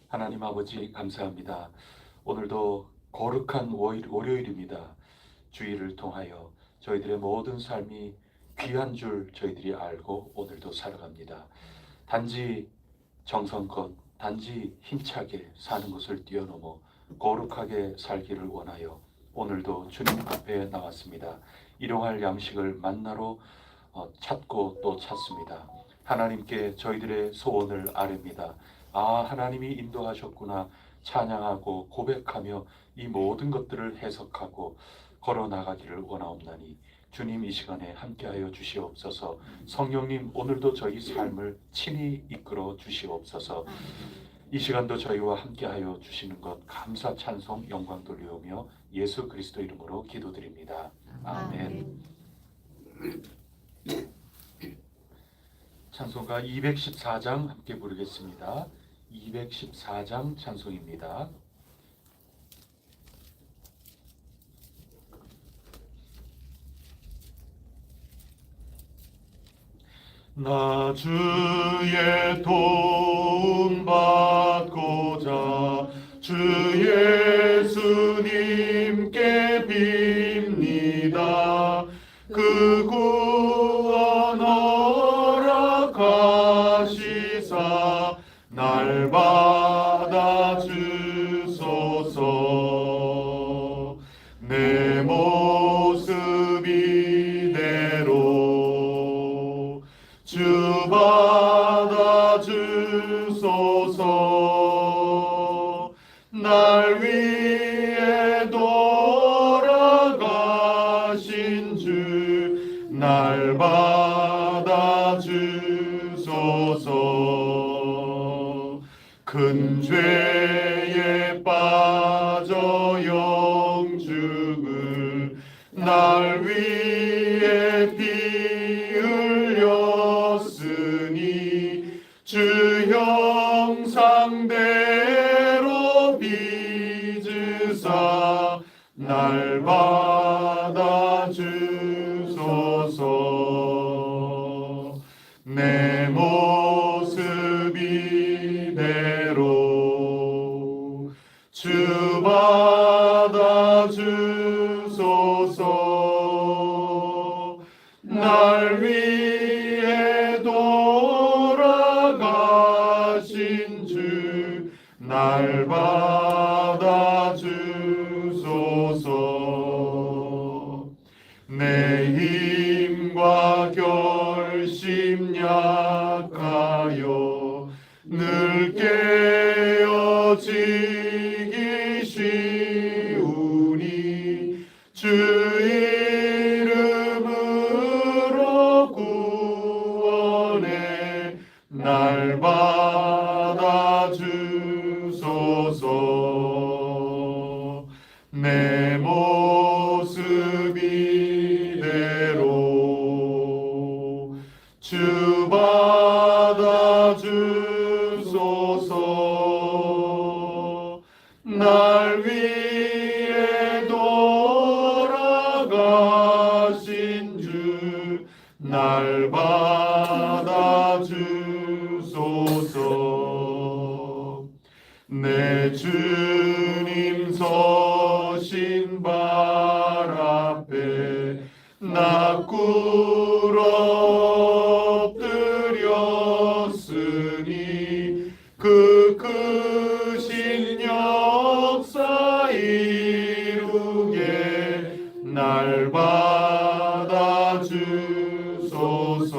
하나님 아버지 감사합니다. 오늘도 거룩한 월요일입니다. 주일을 통하여 저희들의 모든 삶이 귀한 줄 저희들이 알고 오늘도 살아갑니다. 단지 정성껏, 단지 힘차게 사는 것을 뛰어넘어 거룩하게 살기를 원하여 오늘도 주님 앞에 나왔습니다. 일용할 양식을 만나러 찾고 또 찾습니다. 하나님께 저희들의 소원을 아뢰입니다. 하나님이 인도하셨구나 찬양하고 고백하며 이 모든 것들을 해석하고 걸어 나가기를 원하옵나니 주님 이 시간에 함께하여 주시옵소서. 성령님 오늘도 저희 삶을 친히 이끌어 주시옵소서. 이 시간도 저희와 함께하여 주시는 것 감사 찬송 영광 돌리오며 예수 그리스도 이름으로 기도드립니다. 아멘. 찬송가 214장 함께 부르겠습니다. 214장 찬송입니다. 나 주의 도움 받고자 주 예수님께 빕니다. 그 구원 허락하시사 날 받아 주소서. 내 모습 이대로 주 받아 주소서. 날 위해 돌아가신 주 날 받아 주소서. 큰 죄에 빠져 영죽을 날 위해 피 흘렸으니 주 형상대로 빚으사 날 받아 주소서. 내 모습 이대로 주 받아 주소서. 날 위해 돌아가신 주 날 받아 주소서. 내 힘과 결심 약하여 늘 깨어지기 쉬우니 주 이름으로 구원해 날 받아 주소서. 내 모습 이대로 주 받아 주소서. 날 위해 돌아가신 주 날 받아 주소서. 내 주님 서신 발 앞에 나 꿇어 엎드렸으니 그 크신 역사 이루게 날 받아 주소서.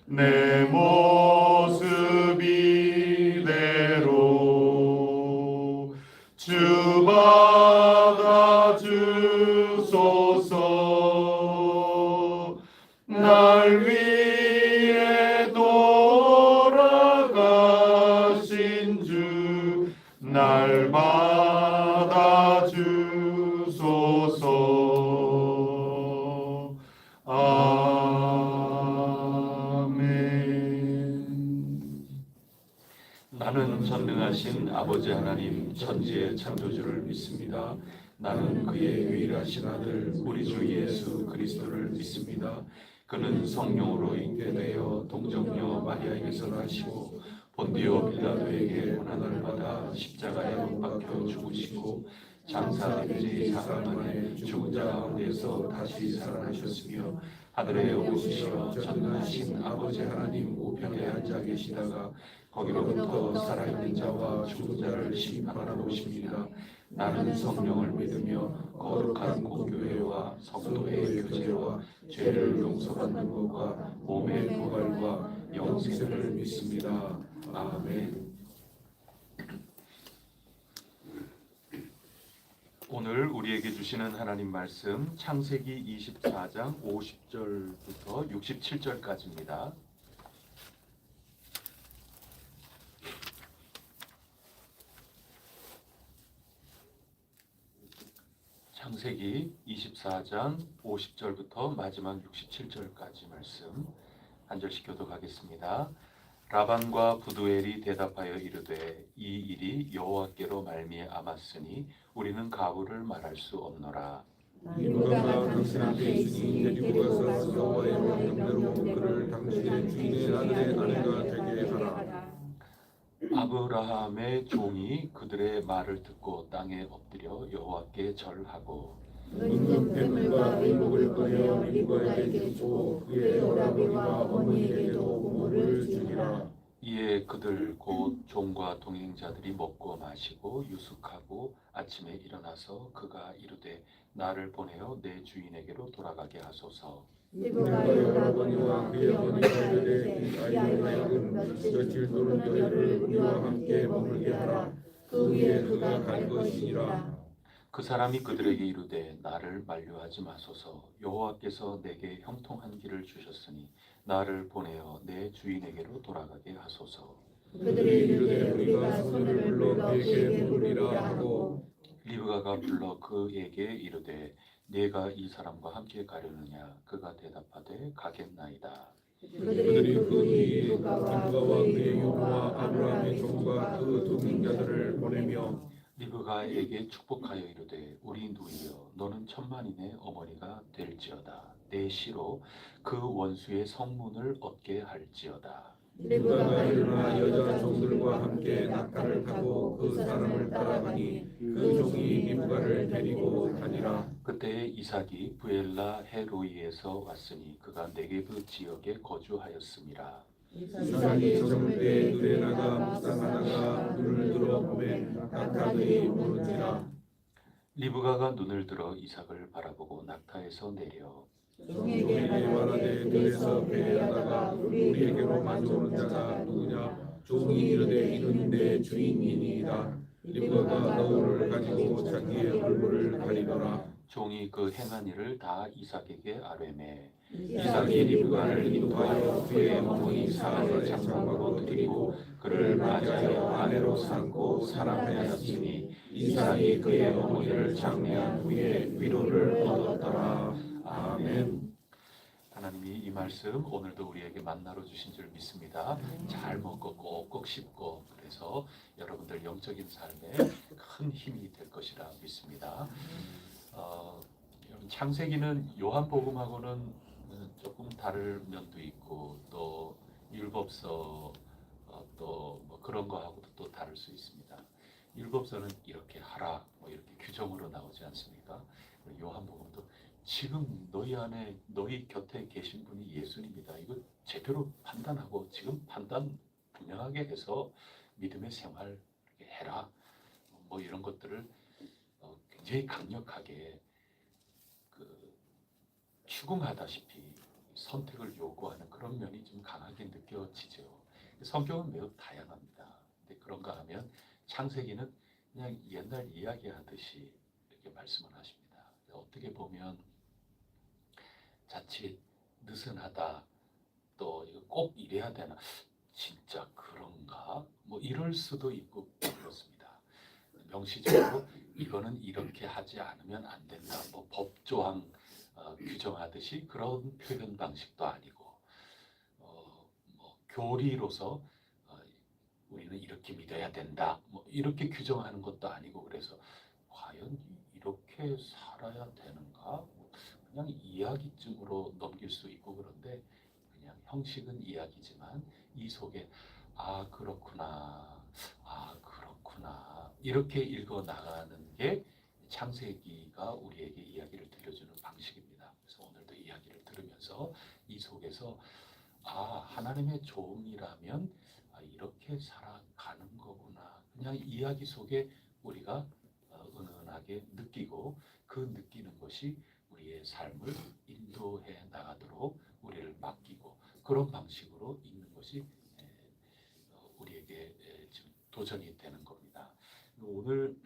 내 모습 이대로 주 받아 주소서. 날 위해 돌아가신 주 날 받아 주소서. 아멘. 나는 전능하신 아버지 하나님 천지의 창조주를 믿습니다. 나는 그의 유일하신 아들 우리 주 예수 그리스도를 믿습니다. 그는 성령으로 잉태되어 동정녀 마리아에게서 나시고 본디오 빌라도에게 고난을 받아 십자가에 못 박혀 죽으시고 장사된 지 사흘 만에 죽은 자 가운데서 다시 살아나셨으며 하늘에 오르시어 전능하신 아버지 하나님 우편에 앉아 계시다가 거기로부터 살아있는 자와 죽은 자를 심판하러 오십니다. 나는 성령을 믿으며 거룩한 공교회와 성도의 교제와 죄를 용서받는 것과 몸의 부활과 영생을 믿습니다. 아멘. 오늘 우리에게 주시는 하나님 말씀 창세기 24장 50절부터 67절까지입니다. 창세기 24장 50절부터 마지막 67절까지 말씀 한 절씩 교독하겠습니다. 라반과 부두엘이 대답하여 이르되 이 일이 여호와께로 말미암았으니 우리는 가부를 말할 수 없노라. 리브가가 당신 앞에 있으니 데리고 가서 여호와의 명령대로 그를 당신의 주인의 아들의 아내가 되게 하라. 아브라함의 종이 그들의 말을 듣고 땅에 엎드려 여호와께 절하고 은금 배물과 의복을 꺼내어 리브가에게 주고 그의 오라비와 어머니에게도 고물을 주니라. 이에 그들 곧 종과 동행자들이 먹고 마시고 유숙하고 아침에 일어나서 그가 이르되 나를 보내어 내 주인에게로 돌아가게 하소서. 리브가의 오라버니와 그의 어머니가 이르되 이 아이로 하여금 며칠 도는 여혈을 우리와 함께 머물게 하라. 그 위에 그가 갈 것이니라. 그 사람이 그들에게 이르되 나를 만류하지 마소서. 여호와께서 내게 형통한 길을 주셨으니 나를 보내어 내 주인에게로 돌아가게 하소서. 그들이 이르되 우리가 손을 불러 그에게 물으리라 하고 리브가가 불러 그에게 이르되 네가 이 사람과 함께 가려느냐. 그가 대답하되 가겠나이다. 그들이 그 뒤에 리브가와 그의 유모와 아브라함의 종과 그 동행자들을 보내며 리브가에게 축복하여 이르되 우리 누이여 너는 천만인의 어머니가 될지어다. 내 시로 그 원수의 성문을 얻게 할지어다. 리브가가 일어나 여자 종들과 함께 낙타를 타고 그 사람을 따라가니 그 종이 리브가를 데리고 다니라. 그때 이삭이 부엘라 헤로이에서 왔으니 그가 네게브 지역에 거주하였음이라. 이삭이 저물 때 눈에 나가 묵상하다가 눈을 들어 보매 낙타들이 오는지라. 리브가가 눈을 들어 이삭을 바라보고 낙타에서 내려 종에게 말하되 들에서 배회하다가 우리에게로 만져오는 자가 누구냐. 종이 이르되 이는 내 주인이니이다. 리브가가 너울을 가지고 자기의 얼굴을 가리더라. 종이 그 행한 일을 다 이삭에게 아뢰매 이삭이 리브가를 인도하여 그의 어머니 사라를 장막으로 드리고 그를 맞이하여 아내로 삼고 사랑하였으니 이삭이 그의 어머니를 장례한 후에 위로를 얻었더라. 아멘. 하나님이 이 말씀 오늘도 우리에게 만나러 주신 줄 믿습니다. 잘 먹고 꼭꼭 씹고 그래서 여러분들 영적인 삶에 큰 힘이 될 것이라 믿습니다. 여러분 창세기는 요한복음하고는 조금 다를 면도 있고 또 율법서 또 뭐 그런 거하고도 또 다를 수 있습니다. 율법서는 이렇게 하라 뭐 이렇게 규정으로 나오지 않습니까? 요한복음도 지금 너희 안에 너희 곁에 계신 분이 예수님이다. 이거 제대로 판단하고 지금 판단 분명하게 해서 믿음의 생활 해라. 뭐 이런 것들을 굉장히 강력하게 추궁하다시피 선택을 요구하는 그런 면이 좀 강하게 느껴지죠. 성경은 매우 다양합니다. 근데 그런가 하면 창세기는 그냥 옛날 이야기하듯이 이렇게 말씀을 하십니다. 어떻게 보면 자칫 느슨하다, 또 이거 꼭 이래야 되나, 진짜 그런가? 뭐 이럴 수도 있고 그렇습니다. 명시적으로 이거는 이렇게 하지 않으면 안 된다. 뭐 법조항 규정하듯이 그런 표현 방식도 아니고, 뭐 교리로서 우리는 이렇게 믿어야 된다. 뭐 이렇게 규정하는 것도 아니고 그래서 과연 이렇게 살아야 되는가? 그냥 이야기쯤으로 넘길 수 있고 그런데 그냥 형식은 이야기지만 이 속에 아 그렇구나, 아 그렇구나 이렇게 읽어 나가는 게 창세기가 우리에게 이야기를 들려주는 방식입니다. 그래서 오늘도 이야기를 들으면서 이 속에서 아 하나님의 종이라면 이렇게 살아가는 거구나. 그냥 이야기 속에 우리가 은은하게 느끼고 그 느끼는 것이 우리의 삶을 인도해 나가도록 우리를 맡기고 그런 방식으로 읽는 것이 우리에게 지금 도전이 되는 겁니다. 오늘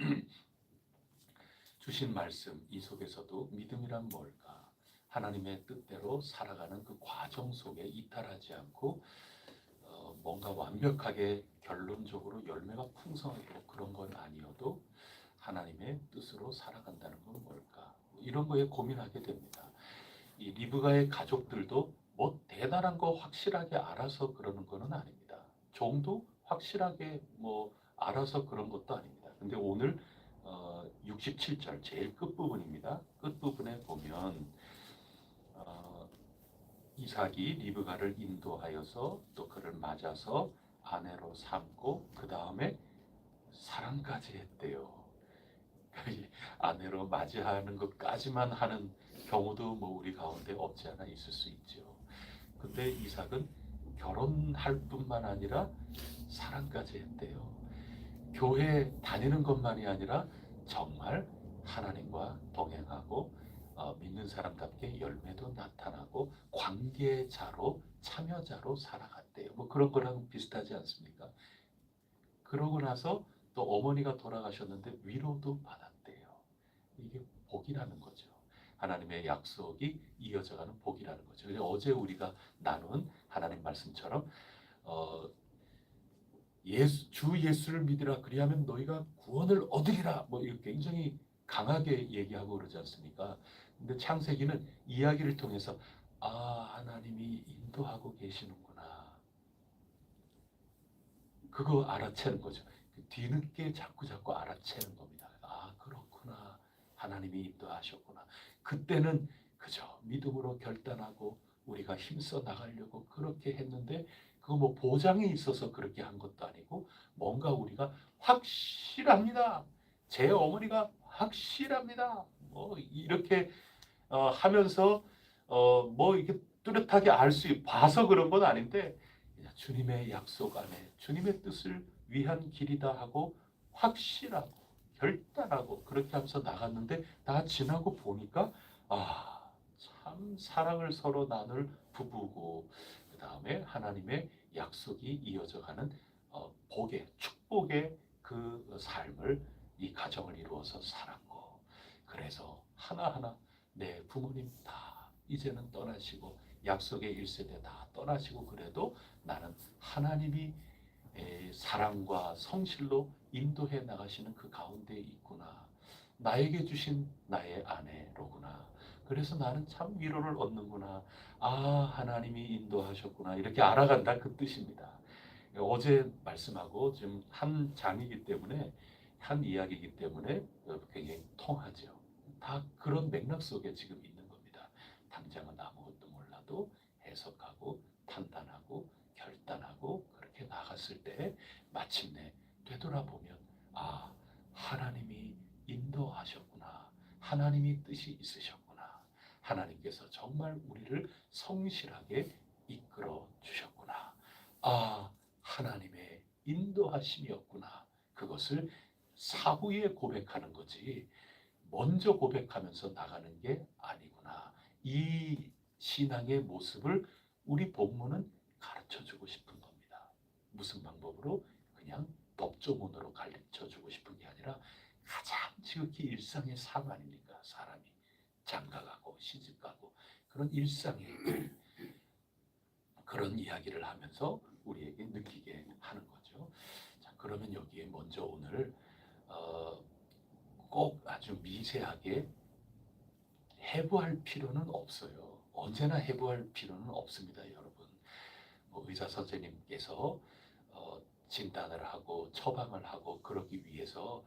주신 말씀 이 속에서도 믿음이란 뭘까? 하나님의 뜻대로 살아가는 그 과정 속에 이탈하지 않고 뭔가 완벽하게 결론적으로 열매가 풍성하고 그런 건 아니어도 하나님의 뜻으로 살아간다는 건 뭘까? 이런 거에 고민하게 됩니다. 이 리브가의 가족들도 뭐 대단한 거 확실하게 알아서 그러는 거는 아닙니다. 종도 확실하게 뭐 알아서 그런 것도 아닙니다. 근데 오늘 67절 제일 끝부분입니다. 끝부분에 보면 이삭이 리브가를 인도하여서 또 그를 맞아서 아내로 삼고 그 다음에 사랑까지 했대요. 아내로 맞이하는 것까지만 하는 경우도 뭐 우리 가운데 없지 않아 있을 수 있죠. 근데 이삭은 결혼할 뿐만 아니라 사랑까지 했대요. 교회 다니는 것만이 아니라 정말 하나님과 동행하고 믿는 사람답게 열매도 나타나고 관계자로 참여자로 살아갔대요. 뭐 그런 거랑 비슷하지 않습니까? 그러고 나서 또 어머니가 돌아가셨는데 위로도 받았대요. 이게 복이라는 거죠. 하나님의 약속이 이어져가는 복이라는 거죠. 그래서 어제 우리가 나눈 하나님 말씀처럼 주 예수를 믿으라 그리하면 너희가 구원을 얻으리라 뭐 이렇게 굉장히 강하게 얘기하고 그러지 않습니까? 근데 창세기는 이야기를 통해서 아 하나님이 인도하고 계시는구나 그거 알아채는 거죠. 뒤늦게 자꾸 알아채는 겁니다. 아 그렇구나 하나님이 인도하셨구나. 그때는 그저 믿음으로 결단하고 우리가 힘써 나가려고 그렇게 했는데 그거 뭐 보장이 있어서 그렇게 한 것도 아니고 뭔가 우리가 확실합니다. 제 어머니가 확실합니다. 뭐 이렇게 하면서 뭐 이렇게 뚜렷하게 알 수 봐서 그런 건 아닌데 그냥 주님의 약속 안에 주님의 뜻을 위한 길이다 하고 확실하고 결단하고 그렇게 하면서 나갔는데 다 지나고 보니까 아 참 사랑을 서로 나눌 부부고 그 다음에 하나님의 약속이 이어져가는 복의 축복의 그 삶을 이 가정을 이루어서 살았고 그래서 하나하나 내 부모님 다 이제는 떠나시고 약속의 1세대 다 떠나시고 그래도 나는 하나님이 사랑과 성실로 인도해 나가시는 그 가운데 있구나. 나에게 주신 나의 아내로구나. 그래서 나는 참 위로를 얻는구나. 아, 하나님이 인도하셨구나. 이렇게 알아간다 그 뜻입니다. 어제 말씀하고 지금 한 장이기 때문에 한 이야기이기 때문에 굉장히 통하죠. 다 그런 맥락 속에 지금 있는 겁니다. 당장은 아무것도 몰라도 해석하고 판단하고 결단하고 그렇게 나갔을 때 마침내 되돌아보면 아 하나님이 인도하셨구나. 하나님이 뜻이 있으셨구나. 하나님께서 정말 우리를 성실하게 이끌어 주셨구나. 아 하나님의 인도하심이었구나. 그것을 사후에 고백하는 거지 먼저 고백하면서 나가는 게 아니구나. 이 신앙의 모습을 우리 본문은 가르쳐주고 싶은 겁니다. 무슨 방법으로? 그냥 법조문으로 가르쳐주고 싶은 게 아니라 가장 지극히 일상의 삶 아닙니까? 사람이 장가가고 시집가고 그런 일상의 그런 이야기를 하면서 우리에게 느끼게 하는 거죠. 자, 그러면 여기에 먼저 오늘 꼭 아주 미세하게 해부할 필요는 없어요. 언제나 해부할 필요는 없습니다, 여러분. 뭐 의사 선생님께서 진단을 하고 처방을 하고 그러기 위해서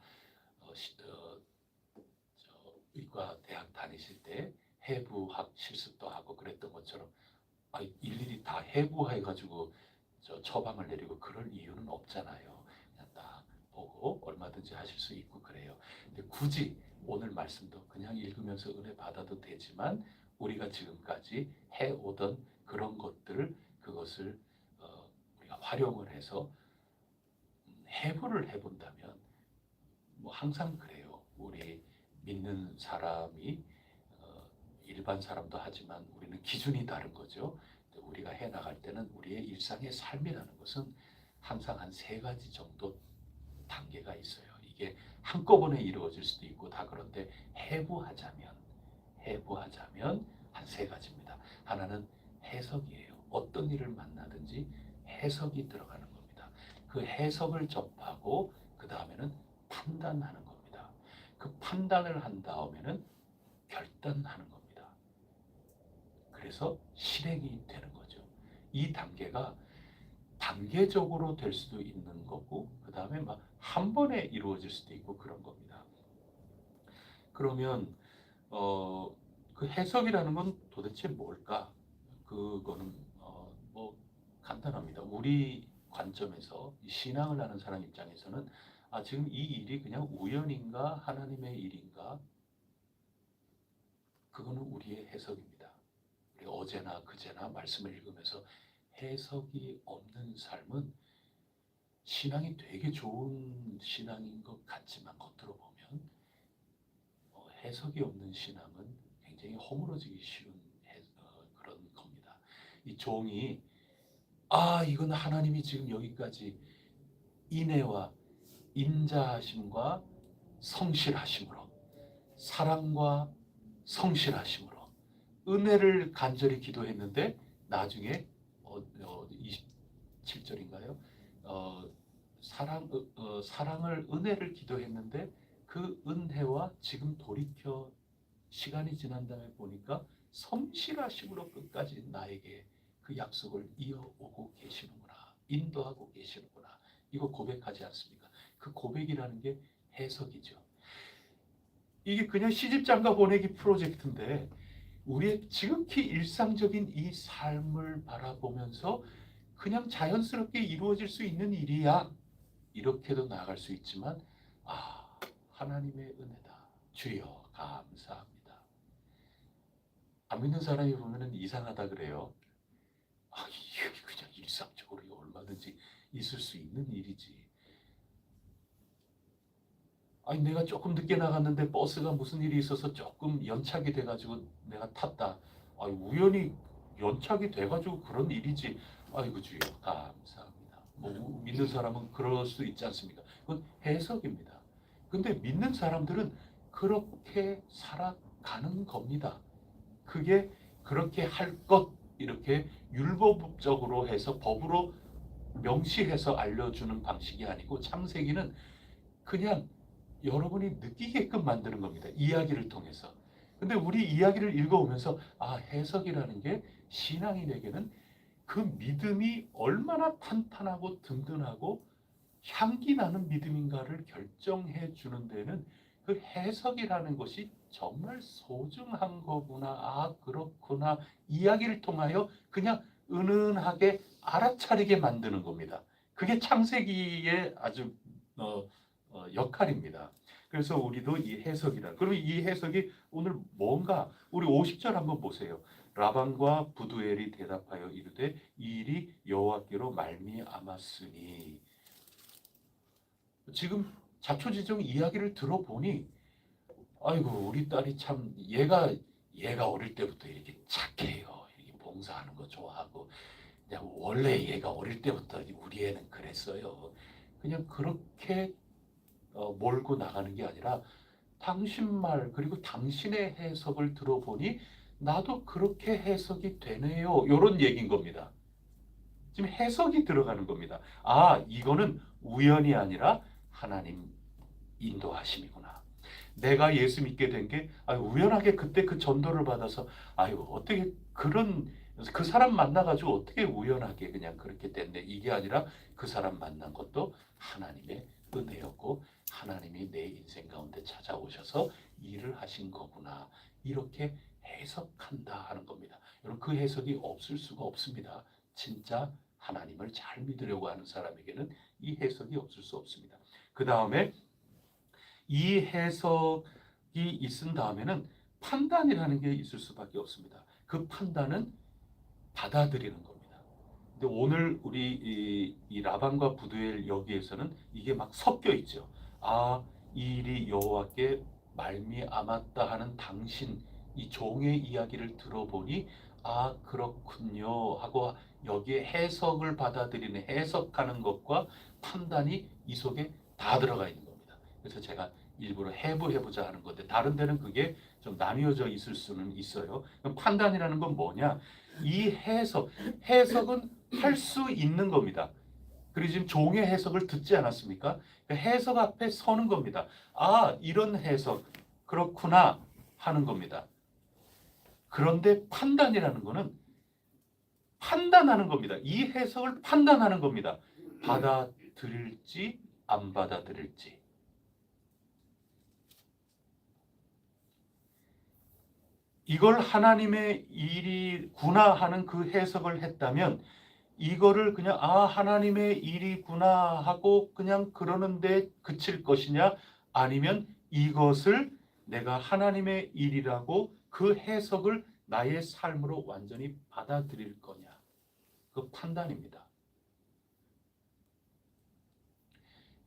의과 대학 다니실 때 해부학 실습도 하고 그랬던 것처럼 일일이 다 해부해가지고 처방을 내리고 그럴 이유는 없잖아요. 그냥 딱 보고 얼마든지 하실 수 있고 그래요. 근데 굳이 오늘 말씀도 그냥 읽으면서 은혜 받아도 되지만 우리가 지금까지 해오던 그런 것들 그것을 우리가 활용을 해서 해부를 해본다면 뭐 항상 그래요. 우리 믿는 사람이 일반 사람도 하지만 우리는 기준이 다른 거죠. 우리가 해 나갈 때는 우리의 일상의 삶이라는 것은 항상 한 3가지 정도 단계가 있어요. 이게 한꺼번에 이루어질 수도 있고 다 그런데 해부하자면 한 3가지입니다. 하나는 해석이에요. 어떤 일을 만나든지 해석이 들어가는 겁니다. 그 해석을 접하고 그 다음에는 판단하는 겁니다. 그 판단을 한 다음에는 결단하는 겁니다. 그래서 실행이 되는 거죠. 이 단계가 단계적으로 될 수도 있는 거고 그 다음에 막 한 번에 이루어질 수도 있고 그런 겁니다. 그러면 그 해석이라는 건 도대체 뭘까? 그거는 뭐 간단합니다. 우리 관점에서 신앙을 하는 사람 입장에서는 지금 이 일이 그냥 우연인가 하나님의 일인가? 그거는 우리의 해석입니다. 우리 어제나 그제나 말씀을 읽으면서 해석이 없는 삶은 신앙이 되게 좋은 신앙인 것 같지만 겉으로 보면 해석이 없는 신앙은 굉장히 허물어지기 쉬운 그런 겁니다. 이 종이 이건 하나님이 지금 여기까지 인애와 인자하심과 성실하심으로 사랑과 성실하심으로 은혜를 간절히 기도했는데 나중에 27절인가요? 사랑을 은혜를 기도했는데 그 은혜와 지금 돌이켜 시간이 지난 다음에 보니까 성실하심으로 끝까지 나에게 그 약속을 이어오고 계시는구나. 인도하고 계시는구나. 이거 고백하지 않습니까? 그 고백이라는 게 해석이죠. 이게 그냥 시집장가 보내기 프로젝트인데 우리의 지극히 일상적인 이 삶을 바라보면서 그냥 자연스럽게 이루어질 수 있는 일이야. 이렇게도 나아갈 수 있지만 하나님의 은혜다. 주여 감사합니다. 안 믿는 사람이 보면 이상하다 그래요. 이게 그냥 일상적으로 얼마든지 있을 수 있는 일이지. 내가 조금 늦게 나갔는데 버스가 무슨 일이 있어서 조금 연착이 돼가지고 내가 탔다. 우연히 연착이 돼가지고 그런 일이지. 아이고 주여 감사합니다. 뭐 믿는 사람은 그럴 수 있지 않습니까? 그건 해석입니다. 근데 믿는 사람들은 그렇게 살아가는 겁니다. 그게 그렇게 할 것 이렇게 율법적으로 해서 법으로 명시해서 알려주는 방식이 아니고 창세기는 그냥 여러분이 느끼게끔 만드는 겁니다. 이야기를 통해서. 근데 우리 이야기를 읽어오면서 해석이라는 게 신앙인에게는 그 믿음이 얼마나 탄탄하고 든든하고 향기 나는 믿음인가를 결정해 주는 데는 그 해석이라는 것이 정말 소중한 거구나. 그렇구나. 이야기를 통하여 그냥 은은하게 알아차리게 만드는 겁니다. 그게 창세기의 아주 역할입니다. 그래서 우리도 이 해석이라. 그러면 이 해석이 오늘 뭔가 우리 50절 한번 보세요. 라반과 부두엘이 대답하여 이르되 이 일이 여호와께로 말미암았으니. 지금 자초지종 이야기를 들어보니 아이고 우리 딸이 참 얘가 어릴 때부터 이렇게 착해요. 이렇게 봉사하는 거 좋아하고 그냥 원래 얘가 어릴 때부터 우리 애는 그랬어요. 그냥 그렇게 몰고 나가는 게 아니라 당신 말 그리고 당신의 해석을 들어보니 나도 그렇게 해석이 되네요. 이런 얘기인 겁니다. 지금 해석이 들어가는 겁니다. 이거는 우연이 아니라 하나님 인도하심이구나. 내가 예수 믿게 된 게 우연하게 그때 그 전도를 받아서 어떻게 그 사람 만나가지고 어떻게 우연하게 그냥 그렇게 됐네. 이게 아니라 그 사람 만난 것도 하나님의 은혜였고 하나님이 내 인생 가운데 찾아오셔서 일을 하신 거구나. 이렇게 해석한다 하는 겁니다. 여러분 그 해석이 없을 수가 없습니다. 진짜 하나님을 잘 믿으려고 하는 사람에게는 이 해석이 없을 수 없습니다. 그 다음에 이 해석이 있은 다음에는 판단이라는 게 있을 수밖에 없습니다. 그 판단은 받아들이는 겁니다. 근데 오늘 우리 이 라반과 부두엘 여기에서는 이게 막 섞여 있죠. 아, 이 일이 여호와께 말미암았다 하는 당신 이 종의 이야기를 들어보니 아 그렇군요 하고 여기에 해석을 받아들이는 해석하는 것과 판단이 이 속에 다 들어가 있는 겁니다. 그래서 제가 일부러 해보자 하는 건데 다른 데는 그게 좀 나뉘어져 있을 수는 있어요. 그럼 판단이라는 건 뭐냐? 이 해석은 할 수 있는 겁니다. 그리고 지금 종의 해석을 듣지 않았습니까? 해석 앞에 서는 겁니다. 아, 이런 해석 그렇구나 하는 겁니다. 그런데 판단이라는 거는 판단하는 겁니다. 이 해석을 판단하는 겁니다. 받아들일지 안 받아들일지. 이걸 하나님의 일이구나 하는 그 해석을 했다면 이거를 그냥 아 하나님의 일이구나 하고 그냥 그러는데 그칠 것이냐 아니면 이것을 내가 하나님의 일이라고 그 해석을 나의 삶으로 완전히 받아들일 거냐 그 판단입니다.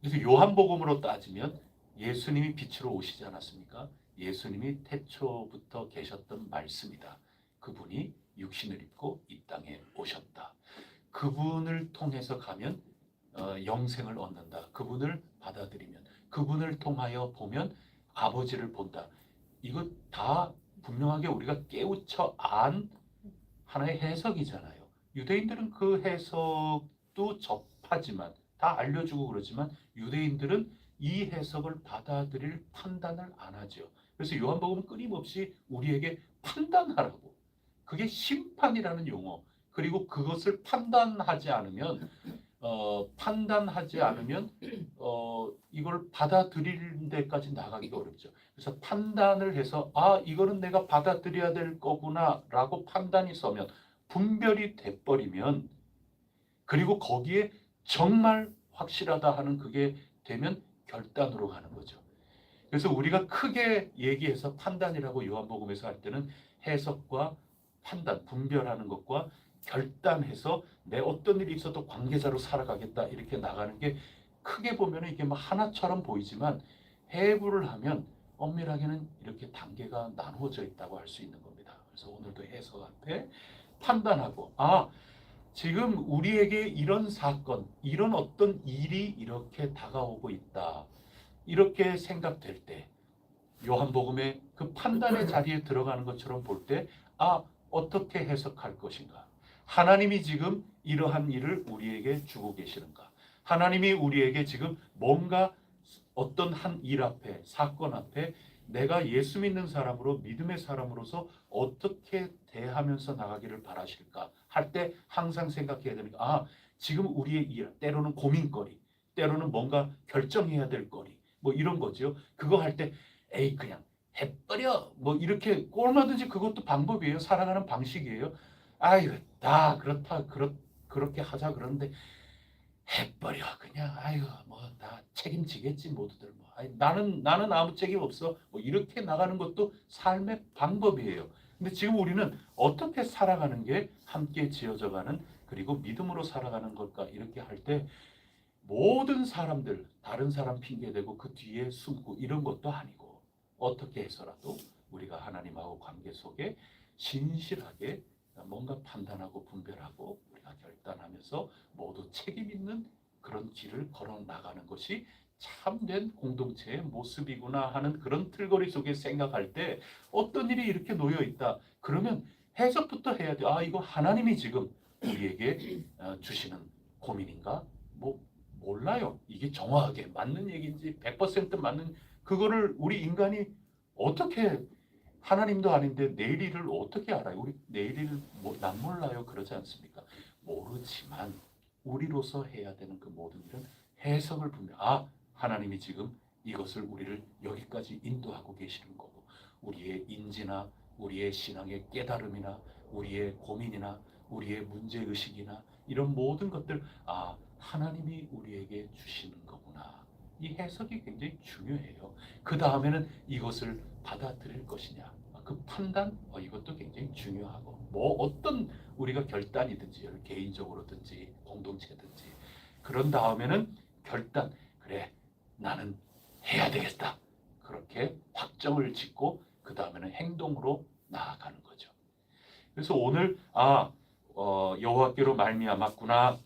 그래서 요한복음으로 따지면 예수님이 빛으로 오시지 않았습니까? 예수님이 태초부터 계셨던 말씀이다. 그분이 육신을 입고 이 땅에 오셨다. 그분을 통해서 가면 영생을 얻는다. 그분을 받아들이면 그분을 통하여 보면 아버지를 본다. 이거 다 분명하게 우리가 깨우쳐 안 하나의 해석이잖아요. 유대인들은 그 해석도 접하지만 다 알려주고 그러지만 유대인들은 이 해석을 받아들일 판단을 안 하죠. 그래서 요한복음은 끊임없이 우리에게 판단하라고. 그게 심판이라는 용어. 그리고 그것을 판단하지 않으면 이걸 받아들이는 데까지 나가기가 어렵죠. 그래서 판단을 해서 아 이거는 내가 받아들여야 될 거구나라고 판단이 서면 분별이 돼버리면 그리고 거기에 정말 확실하다 하는 그게 되면 결단으로 가는 거죠. 그래서 우리가 크게 얘기해서 판단이라고 요한복음에서 할 때는 해석과 판단, 분별하는 것과 결단해서 내 어떤 일이 있어도 관계자로 살아가겠다 이렇게 나가는 게 크게 보면 이게 뭐 하나처럼 보이지만 해부를 하면 엄밀하게는 이렇게 단계가 나누어져 있다고 할 수 있는 겁니다. 그래서 오늘도 해석 앞에 판단하고 아 지금 우리에게 이런 사건, 이런 어떤 일이 이렇게 다가오고 있다. 이렇게 생각될 때 요한복음의 그 판단의 자리에 들어가는 것처럼 볼 때 아 어떻게 해석할 것인가 하나님이 지금 이러한 일을 우리에게 주고 계시는가 하나님이 우리에게 지금 뭔가 어떤 한 일 앞에 사건 앞에 내가 예수 믿는 사람으로 믿음의 사람으로서 어떻게 대하면서 나가기를 바라실까 할 때 항상 생각해야 되는 아 지금 우리의 일 때로는 고민거리 때로는 뭔가 결정해야 될 거리 뭐 이런 거죠. 그거 할 때 에이 그냥 해버려 뭐 이렇게 얼마든지 그것도 방법이에요. 살아가는 방식이에요. 아이고 다 그렇다 그렇게 하자 그러는데 해버려 그냥 아이고 뭐 다 책임지겠지 모두들 뭐 아이, 나는 아무 책임 없어 뭐 이렇게 나가는 것도 삶의 방법이에요. 근데 지금 우리는 어떻게 살아가는 게 함께 지어져가는 그리고 믿음으로 살아가는 걸까 이렇게 할 때 모든 사람들 다른 사람 핑계대고 그 뒤에 숨고 이런 것도 아니고 어떻게 해서라도 우리가 하나님하고 관계 속에 신실하게 뭔가 판단하고 분별하고 우리가 결단하면서 모두 책임 있는 그런 길을 걸어 나가는 것이 참된 공동체의 모습이구나 하는 그런 틀거리 속에 생각할 때 어떤 일이 이렇게 놓여 있다. 그러면 해석부터 해야 돼. 아 이거 하나님이 지금 우리에게 주시는 고민인가? 뭐 몰라요. 이게 정확하게 맞는 얘기인지 100% 맞는 그거를 우리 인간이 어떻게 하나님도 아닌데 내일 일을 어떻게 알아요? 우리 내일 일을 난 몰라요. 그러지 않습니까? 모르지만 우리로서 해야 되는 그 모든 일은 해석을 분명 하나님이 지금 이것을 우리를 여기까지 인도하고 계시는 거고 우리의 인지나 우리의 신앙의 깨달음이나 우리의 고민이나 우리의 문제의식이나 이런 모든 것들, 아, 하나님이 우리에게 주시는 거구나. 이 해석이 굉장히 중요해요. 그 다음에는 이것을 받아들일 것이냐. 그 판단, 이것도 굉장히 중요하고, 뭐 어떤 우리가 결단이든지 개인적으로든지 공동체든지, 그런 다음에는 결단, 그래, 나는 해야 되겠다. 그렇게 확정을 짓고 그 다음에는 행동으로 나아가는 거죠. 그래서 오늘 여호와께로 말미암았구나.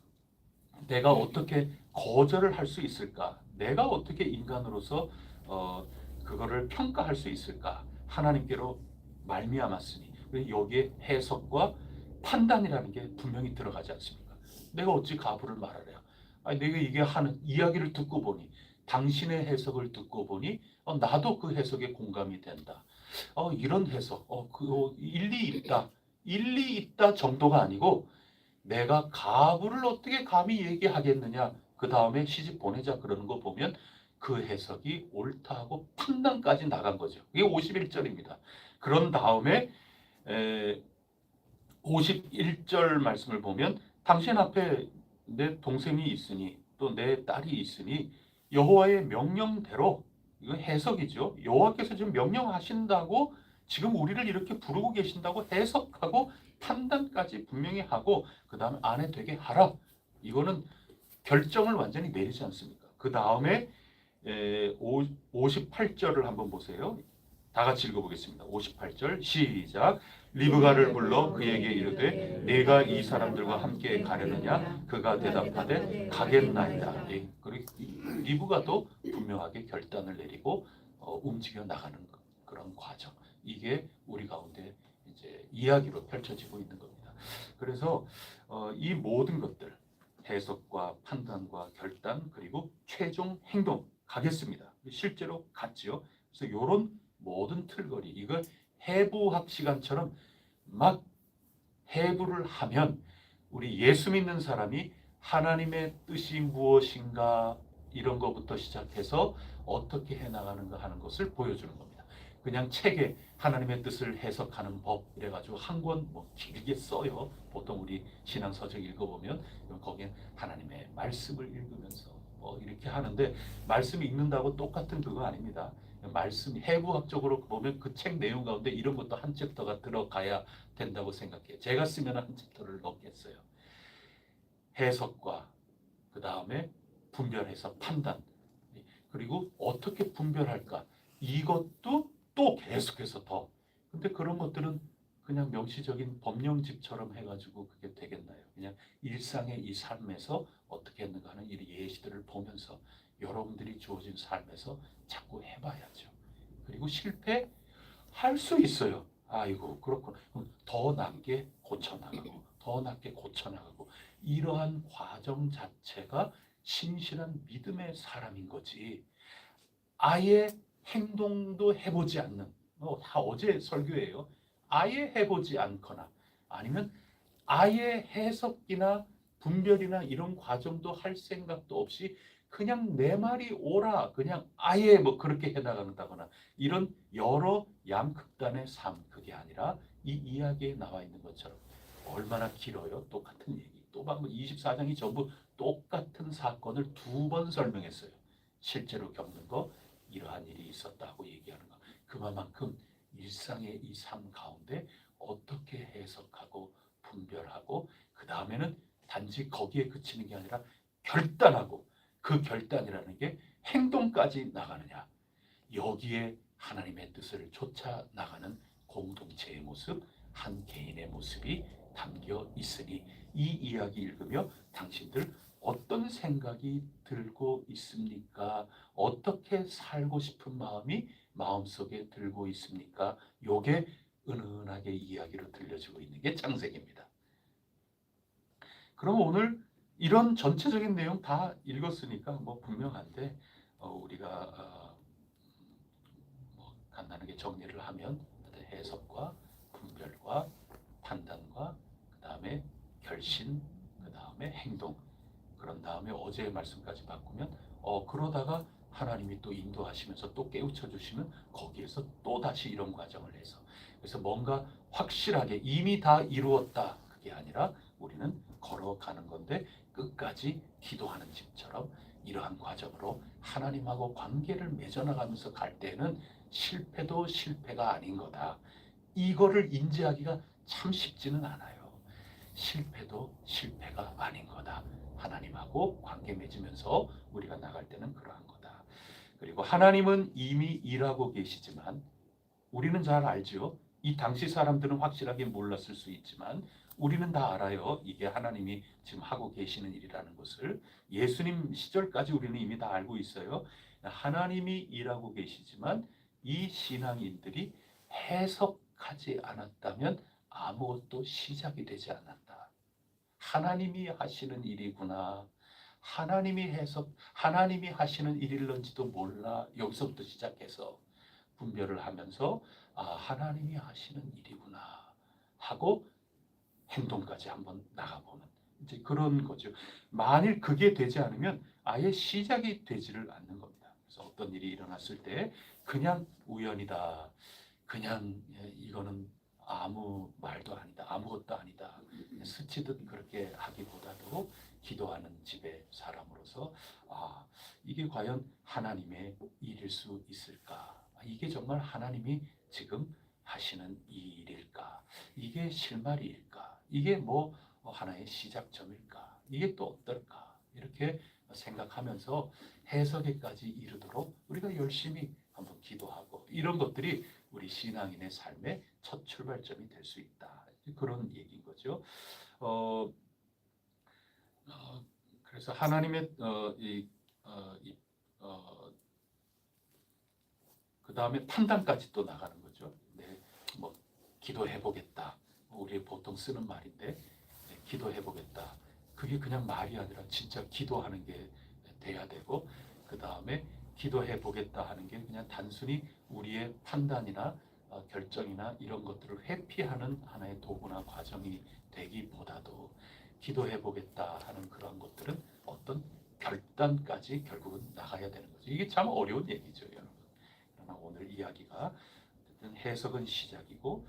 내가 어떻게 거절을 할 수 있을까? 내가 어떻게 인간으로서 그거를 평가할 수 있을까? 하나님께로 말미암았으니. 여기에 해석과 판단이라는 게 분명히 들어가지 않습니까? 내가 어찌 가부를 말하랴? 아니, 내가 이게 하는 이야기를 듣고 보니, 당신의 해석을 듣고 보니 나도 그 해석에 공감이 된다. 이런 해석, 일리 있다. 일리 있다 정도가 아니고, 내가 가부를 어떻게 감히 얘기하겠느냐. 그 다음에 시집 보내자 그러는 거 보면 그 해석이 옳다고 판단까지 나간 거죠. 이게 51절입니다. 그런 다음에 51절 말씀을 보면 당신 앞에 내 동생이 있으니 또 내 딸이 있으니 여호와의 명령대로, 이거 해석이죠. 여호와께서 지금 명령하신다고 지금 우리를 이렇게 부르고 계신다고 해석하고 판단까지 분명히 하고 그 다음에 아내 되게 하라. 이거는 결정을 완전히 내리지 않습니까? 그 다음에 58절을 한번 보세요. 다 같이 읽어보겠습니다. 58절 시작. 리브가를 불러 그에게 이르되 네가 이 사람들과 함께 가려느냐? 그가 대답하되 가겠나이다. 그리고 리브가도 분명하게 결단을 내리고 움직여 나가는 그런 과정. 이게 우리 가운데 이제 이야기로 펼쳐지고 있는 겁니다. 그래서 이 모든 것들, 해석과 판단과 결단 그리고 최종 행동 가겠습니다. 실제로 갔지요. 그래서 이런 모든 틀거리, 이거 해부학 시간처럼 막 해부를 하면 우리 예수 믿는 사람이 하나님의 뜻이 무엇인가 이런 것부터 시작해서 어떻게 해나가는가 하는 것을 보여주는 겁니다. 그냥 책에 하나님의 뜻을 해석하는 법 이래가지고 한 권 뭐 길게 써요. 보통 우리 신앙서적 읽어보면 거기에 하나님의 말씀을 읽으면서 이렇게 하는데, 말씀 읽는다고 똑같은 그거 아닙니다. 말씀 해부학적으로 보면 그 책 내용 가운데 이런 것도 한 챕터가 들어가야 된다고 생각해요. 제가 쓰면 한 챕터를 넣겠어요. 해석과 그 다음에 분별해서 판단, 그리고 어떻게 분별할까, 이것도 또 계속해서 더. 근데 그런 것들은 그냥 명시적인 법령집처럼 해가지고 그게 되겠나요? 그냥 일상의 이 삶에서 어떻게 했는가 하는 이 예시들을 보면서 여러분들이 주어진 삶에서 자꾸 해봐야죠. 그리고 실패할 수 있어요. 아이고 그렇구나. 그럼 더 낫게 고쳐나가고 더 낫게 고쳐나가고, 이러한 과정 자체가 신실한 믿음의 사람인 거지. 아예 행동도 해보지 않는, 다 어제 설교예요. 아예 해보지 않거나 아니면 아예 해석이나 분별이나 이런 과정도 할 생각도 없이 그냥 내 말이 옳아 그냥 아예 뭐 그렇게 해나간다거나, 이런 여러 양극단의 삶, 그게 아니라 이 이야기에 나와 있는 것처럼 얼마나 길어요. 똑같은 얘기. 또 방금 24장이 전부 똑같은 사건을 두 번 설명했어요. 실제로 겪는 거, 이러한 일이 있었다고 얘기하는 거. 그만큼 일상의 이 삶 가운데 어떻게 해석하고 분별하고 그 다음에는 단지 거기에 그치는 게 아니라 결단하고, 그 결단이라는 게 행동까지 나가느냐, 여기에 하나님의 뜻을 쫓아 나가는 공동체의 모습, 한 개인의 모습이 담겨 있으니, 이 이야기 읽으며 당신들 어떤 생각이 들고 있습니까? 어떻게 살고 싶은 마음이 마음속에 들고 있습니까? 요게 은은하게 이야기로 들려지고 있는 게 창세기입니다. 그럼 오늘 이런 전체적인 내용 다 읽었으니까 뭐 분명한데, 우리가 뭐 간단하게 정리를 하면 해석과 분별과 판단과 그 다음에 결신, 그 다음에 행동, 그런 다음에 어제의 말씀까지 바꾸면 그러다가 하나님이 또 인도하시면서 또 깨우쳐 주시면 거기에서 또 다시 이런 과정을 해서, 그래서 뭔가 확실하게 이미 다 이루었다 그게 아니라 우리는 걸어가는 건데 끝까지 기도하는 집처럼 이러한 과정으로 하나님하고 관계를 맺어나가면서 갈 때는 실패도 실패가 아닌 거다. 이거를 인지하기가 참 쉽지는 않아요. 실패도 실패가 아닌 거다. 하나님하고 관계 맺으면서 우리가 나갈 때는 그러한 거다. 그리고 하나님은 이미 일하고 계시지만 우리는 잘 알죠. 이 당시 사람들은 확실하게 몰랐을 수 있지만 우리는 다 알아요. 이게 하나님이 지금 하고 계시는 일이라는 것을. 예수님 시절까지 우리는 이미 다 알고 있어요. 하나님이 일하고 계시지만 이 신앙인들이 해석하지 않았다면 아무것도 시작이 되지 않는다. 하나님이 하시는 일이구나. 하나님이 하시는 일일런지도 몰라. 여기서부터 시작해서 분별을 하면서 하나님이 하시는 일이구나 하고 행동까지 한번 나가보는 이제 그런 거죠. 만일 그게 되지 않으면 아예 시작이 되지를 않는 겁니다. 그래서 어떤 일이 일어났을 때 그냥 우연이다. 그냥 이거는 아무 말도 아니다. 아무것도 아니다. 스치듯 그렇게 하기보다도 기도하는 집의 사람으로서 이게 과연 하나님의 일일 수 있을까? 이게 정말 하나님이 지금 하시는 일일까? 이게 실마리일까? 이게 뭐 하나의 시작점일까? 이게 또 어떨까? 이렇게 생각하면서 해석에까지 이르도록 우리가 열심히 한번 기도하고 이런 것들이 우리 신앙인의 삶의 첫 출발점이 될 수 있다. 그런 얘기인 거죠. 어, 그래서 하나님의 그 다음에 판단까지 또 나가는 거죠. 네, 뭐 기도해 보겠다. 우리 보통 쓰는 말인데 기도해 보겠다. 그게 그냥 말이 아니라 진짜 기도하는 게 돼야 되고 그 다음에 기도해 보겠다 하는 게 그냥 단순히 우리의 판단이나 결정이나 이런 것들을 회피하는 하나의 도구나 과정이 되기보다도 기도해 보겠다 하는 그런 것들은 어떤 결단까지 결국은 나가야 되는 거죠. 이게 참 어려운 얘기죠, 여러분. 그러나 오늘 이야기가 어쨌든 해석은 시작이고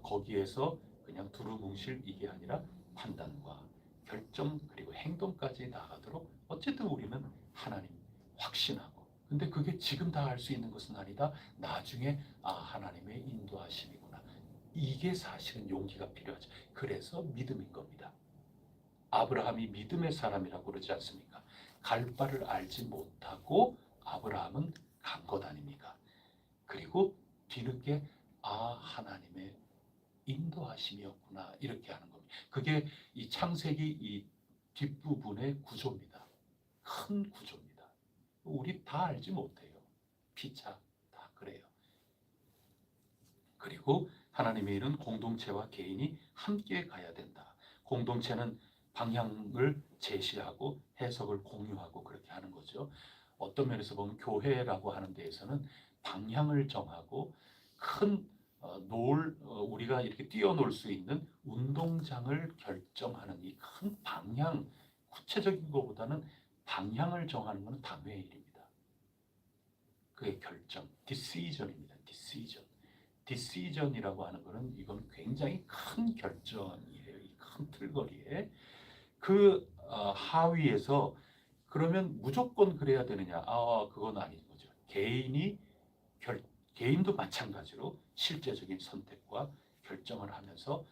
거기에서 그냥 두루뭉실 이게 아니라 판단과 결정 그리고 행동까지 나가도록 어쨌든 우리는 하나님 확신하고 근데 그게 지금 다 할 수 있는 것은 아니다. 나중에 하나님의 인도하심이구나. 이게 사실은 용기가 필요하죠. 그래서 믿음인 겁니다. 아브라함이 믿음의 사람이라고 그러지 않습니까? 갈 바를 알지 못하고 아브라함은 간 것 아닙니까? 그리고 뒤늦게 하나님의 인도하심이었구나 이렇게 하는 겁니다. 그게 이 창세기 이 뒷부분의 구조입니다. 큰 구조입니다. 우리 다 알지 못해요. 피차 다 그래요. 그리고 하나님의 일은 공동체와 개인이 함께 가야 된다. 공동체는 방향을 제시하고 해석을 공유하고 그렇게 하는 거죠. 어떤 면에서 보면 교회라고 하는 데에서는 방향을 정하고 큰 우리가 이렇게 뛰어놀 수 있는 운동장을 결정하는 이 큰 방향, 구체적인 것보다는 방향을 정하는 것은 당회의 일입니다. 그의 결정, 디시전입니다. 디시전이라고 하는 것은 이건 굉장히 큰 결정이에요. 이 큰 틀거리에 그 하위에서 그러면 무조건 그래야 되느냐? 그건 아닌 거죠. 개인도 마찬가지로 실제적인 선택과 결정을 하면서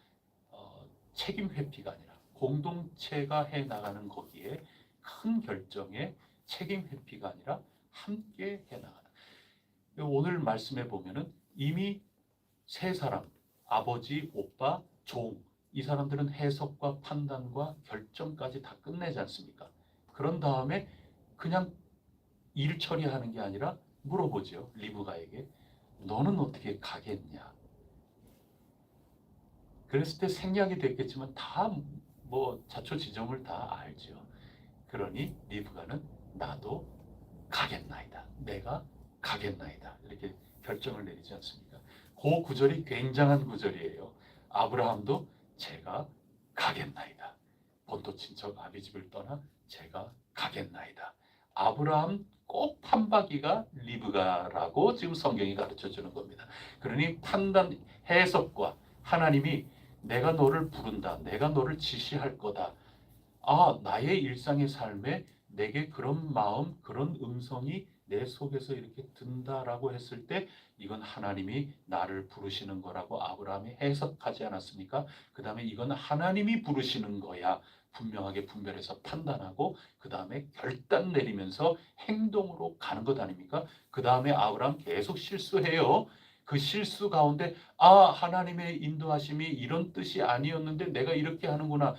책임 회피가 아니라 공동체가 해 나가는 거기에 큰 결정에 책임 회피가 아니라 함께 해 나가는. 오늘 말씀에 보면은 이미 세 사람, 아버지, 오빠, 종, 이 사람들은 해석과 판단과 결정까지 다 끝내지 않습니까? 그런 다음에 그냥 일 처리하는 게 아니라 물어보죠. 리브가에게. 너는 어떻게 가겠냐? 그랬을 때 생략이 됐겠지만 다 뭐 자초지종을 다 알죠. 그러니 리브가는 나도 가겠나이다. 내가 가겠나이다. 이렇게 결정을 내리지 않습니까? 그 구절이 굉장한 구절이에요. 아브라함도 제가 가겠나이다. 본토 친척 아비 집을 떠나 제가 가겠나이다. 아브라함 꼭 판박이가 리브가라고 지금 성경이 가르쳐 주는 겁니다. 그러니 판단, 해석과 하나님이 내가 너를 부른다, 내가 너를 지시할 거다. 아, 나의 일상의 삶에 내게 그런 마음, 그런 음성이 내 속에서 이렇게 든다라고 했을 때 이건 하나님이 나를 부르시는 거라고 아브라함이 해석하지 않았습니까? 그 다음에 이건 하나님이 부르시는 거야. 분명하게 분별해서 판단하고 그 다음에 결단 내리면서 행동으로 가는 것 아닙니까? 그 다음에 아브라함 계속 실수해요. 그 실수 가운데 하나님의 인도하심이 이런 뜻이 아니었는데 내가 이렇게 하는구나.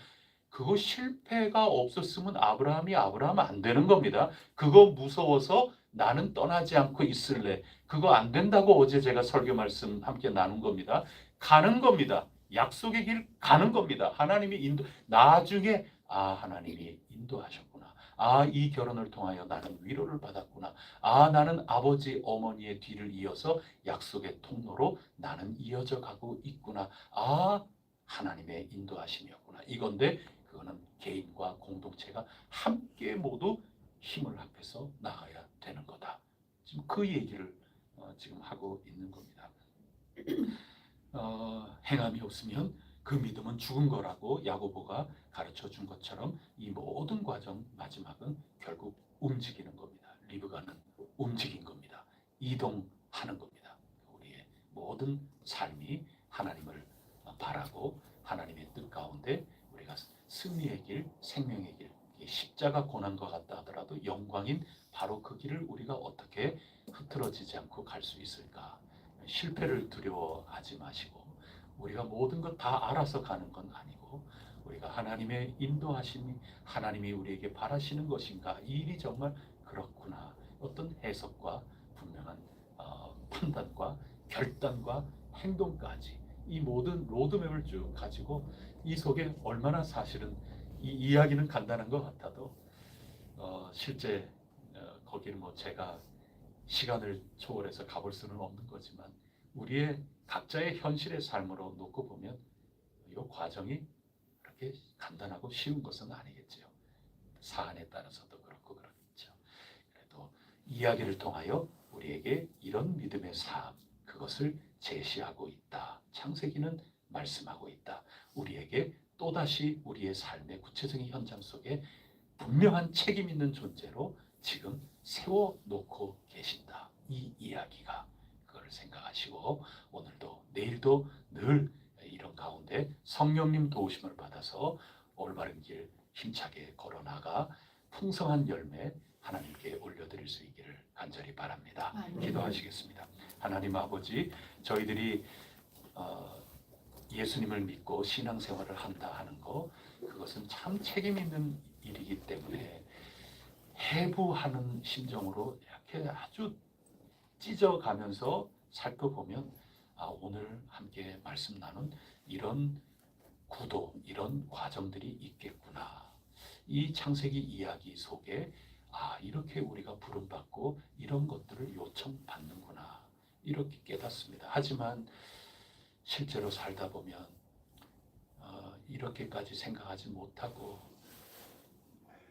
그거 실패가 없었으면 아브라함 안 되는 겁니다. 그거 무서워서 나는 떠나지 않고 있을래. 그거 안 된다고 어제 제가 설교 말씀 함께 나눈 겁니다. 가는 겁니다. 약속의 길 가는 겁니다. 하나님이 나중에 하나님이 인도하셨구나. 이 결혼을 통하여 나는 위로를 받았구나. 나는 아버지 어머니의 뒤를 이어서 약속의 통로로 나는 이어져 가고 있구나. 하나님의 인도하심이었구나. 이건데 그거는 개인과 공동체가 함께 모두 힘을 합해서 나가야 되는 거다. 지금 그 얘기를 지금 하고 있는 겁니다. 행함이 없으면 그 믿음은 죽은 거라고 야고보가 가르쳐 준 것처럼 이 모든 과정 마지막은 결국 움직이는 겁니다. 리브가는 움직인 겁니다. 이동하는 겁니다. 우리의 모든 삶이 하나님을 바라고 하나님의 뜻 가운데 우리가 승리의 길, 생명의 길, 십자가 고난과 같다 하더라도 영광인 바로 그 길을 우리가 어떻게 흐트러지지 않고 갈 수 있을까? 실패를 두려워하지 마시고 우리가 모든 것 다 알아서 가는 건 아니고 우리가 하나님의 인도하심이 하나님이 우리에게 바라시는 것인가? 이 일이 정말 그렇구나. 어떤 해석과 분명한 판단과 결단과 행동까지 이 모든 로드맵을 쭉 가지고 이 속에 얼마나 사실은 이 이야기는 간단한 것 같아도 실제 거기는 뭐 제가 시간을 초월해서 가볼 수는 없는 거지만 우리의 각자의 현실의 삶으로 놓고 보면 이 과정이 그렇게 간단하고 쉬운 것은 아니겠죠. 사안에 따라서도 그렇고 그렇겠죠. 그래도 이야기를 통하여 우리에게 이런 믿음의 삶 그것을 제시하고 있다. 창세기는 말씀하고 있다. 우리에게 또다시 우리의 삶의 구체적인 현장 속에 분명한 책임 있는 존재로 지금 세워놓고 계신다. 이 이야기가 그걸 생각하시고 오늘도 내일도 늘 이런 가운데 성령님 도우심을 받아서 올바른 길 힘차게 걸어나가 풍성한 열매 하나님께 올려드릴 수 있기를 간절히 바랍니다. 기도하시겠습니다. 하나님 아버지 저희들이 예수님을 믿고 신앙생활을 한다 하는 거 그것은 참 책임 있는 일이기 때문에 해부하는 심정으로 이렇게 아주 찢어가면서 살펴보면 오늘 함께 말씀 나눈 이런 구도, 이런 과정들이 있겠구나. 이 창세기 이야기 속에 이렇게 우리가 부름받고 이런 것들을 요청받는구나. 이렇게 깨닫습니다. 하지만 실제로 살다 보면 이렇게까지 생각하지 못하고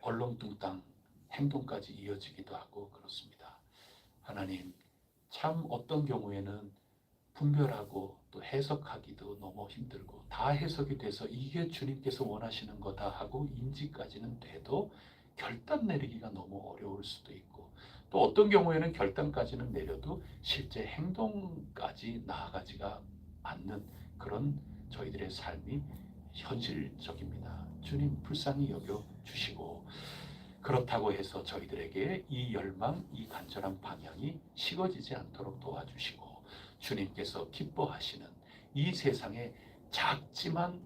얼렁뚱땅 행동까지 이어지기도 하고 그렇습니다. 하나님 참 어떤 경우에는 분별하고 또 해석하기도 너무 힘들고 다 해석이 돼서 이게 주님께서 원하시는 거다 하고 인지까지는 돼도 결단 내리기가 너무 어려울 수도 있고 또 어떤 경우에는 결단까지는 내려도 실제 행동까지 나아가지가 않는 그런 저희들의 삶이 현실적입니다. 주님 불쌍히 여겨 주시고 그렇다고 해서 저희들에게 이 열망, 이 간절한 방향이 식어지지 않도록 도와주시고 주님께서 기뻐하시는 이 세상에 작지만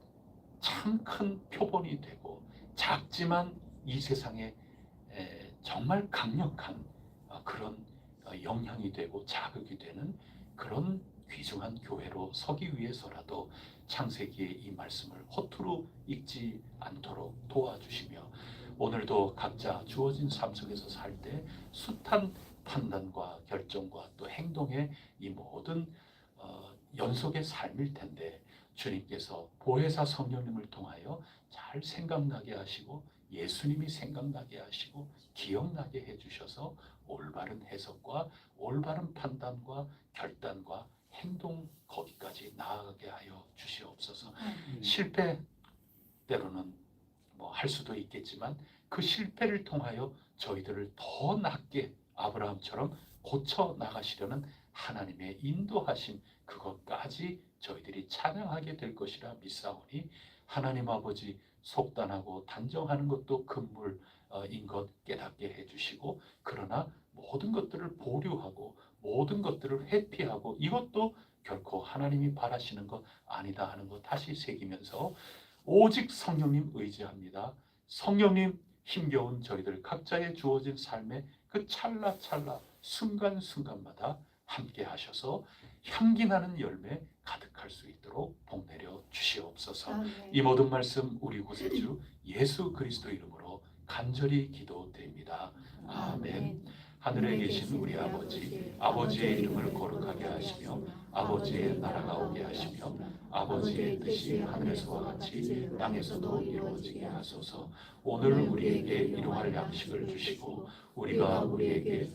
참 큰 표본이 되고 작지만 이 세상에 정말 강력한 그런 영향이 되고 자극이 되는 그런 귀중한 교회로 서기 위해서라도 창세기의 이 말씀을 허투루 읽지 않도록 도와주시며 오늘도 각자 주어진 삶 속에서 살 때 숱한 판단과 결정과 또 행동의 이 모든 연속의 삶일 텐데 주님께서 보혜사 성령님을 통하여 잘 생각나게 하시고 예수님이 생각나게 하시고 기억나게 해주셔서 올바른 해석과 올바른 판단과 결단과 행동 거기까지 나아가게 하여 주시옵소서. 실패 때로는 뭐 할 수도 있겠지만 그 실패를 통하여 저희들을 더 낫게 아브라함처럼 고쳐 나가시려는 하나님의 인도하심 그것까지 저희들이 찬양하게 될 것이라 믿사오니 하나님 아버지 속단하고 단정하는 것도 금물인 것 깨닫게 해주시고 그러나 모든 것들을 보류하고 모든 것들을 회피하고 이것도 결코 하나님이 바라시는 것 아니다 하는 것 다시 새기면서 오직 성령님 의지합니다. 성령님 힘겨운 저희들 각자의 주어진 삶의 그 찰나찰나 순간순간마다 함께 하셔서 향기 나는 열매 가득할 수 있도록 복 내려 주시옵소서. 이 모든 말씀 우리 구세주 예수 그리스도 이름으로 간절히 기도드립니다. 아멘. 하늘에 계신 우리 아버지, 아버지의 이름을 거룩하게 하시며 아버지의 나라가 오게 하시며 아버지의 뜻이 하늘에서와 같이 땅에서도 이루어지게 하소서. 오늘 우리에게 일용할 양식을 주시고 우리가 우리에게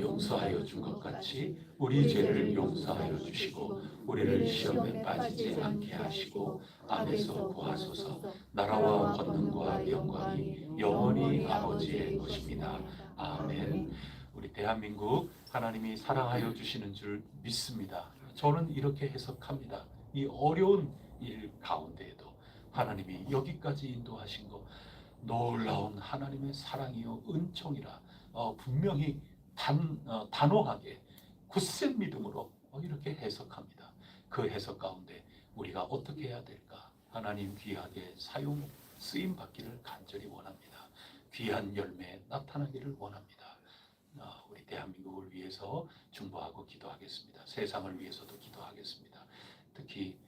용서하여 준 것 같이 우리 죄를 용서하여 주시고 우리를 시험에 빠지지 않게 하시고 악에서 구하소서. 나라와 권능과 영광이 영원히 아버지의 것입니다. 아멘. 우리 대한민국 하나님이 사랑하여 주시는 줄 믿습니다. 저는 이렇게 해석합니다. 이 어려운 일 가운데에도 하나님이 여기까지 인도하신 거 놀라운 하나님의 사랑이요 은총이라 분명히 단호하게 굳센 믿음으로 이렇게 해석합니다. 그 해석 가운데 우리가 어떻게 해야 될까? 하나님 귀하게 사용 쓰임 받기를 간절히 원합니다. 귀한 열매 나타나기를 원합니다. 우리 대한민국을 위해서 중보하고 기도하겠습니다. 세상을 위해서도 기도하겠습니다. 특히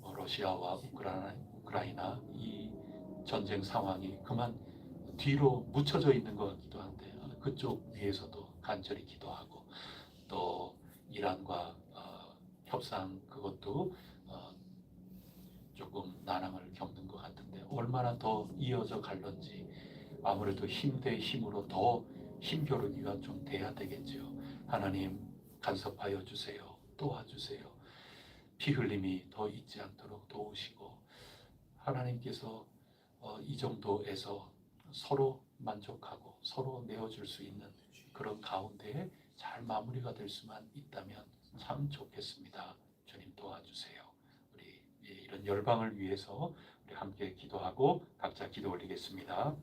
러시아와 우크라이나 이 전쟁 상황이 그만 뒤로 묻혀져 있는 것 같기도 한데 그쪽 위해서도 간절히 기도하고 또 이란과 협상 그것도 조금 난항을 겪는 것 같은데 얼마나 더 이어져 갈런지 아무래도 힘 대 힘으로 더 힘겨루기가 좀 돼야 되겠죠. 하나님 간섭하여 주세요. 도와주세요. 피 흘림이 더 있지 않도록 도우시고 하나님께서 이 정도에서 서로 만족하고 서로 내어줄 수 있는 그런 가운데에 잘 마무리가 될 수만 있다면 참 좋겠습니다. 주님 도와주세요. 우리 이런 열방을 위해서 우리 함께 기도하고 각자 기도 올리겠습니다.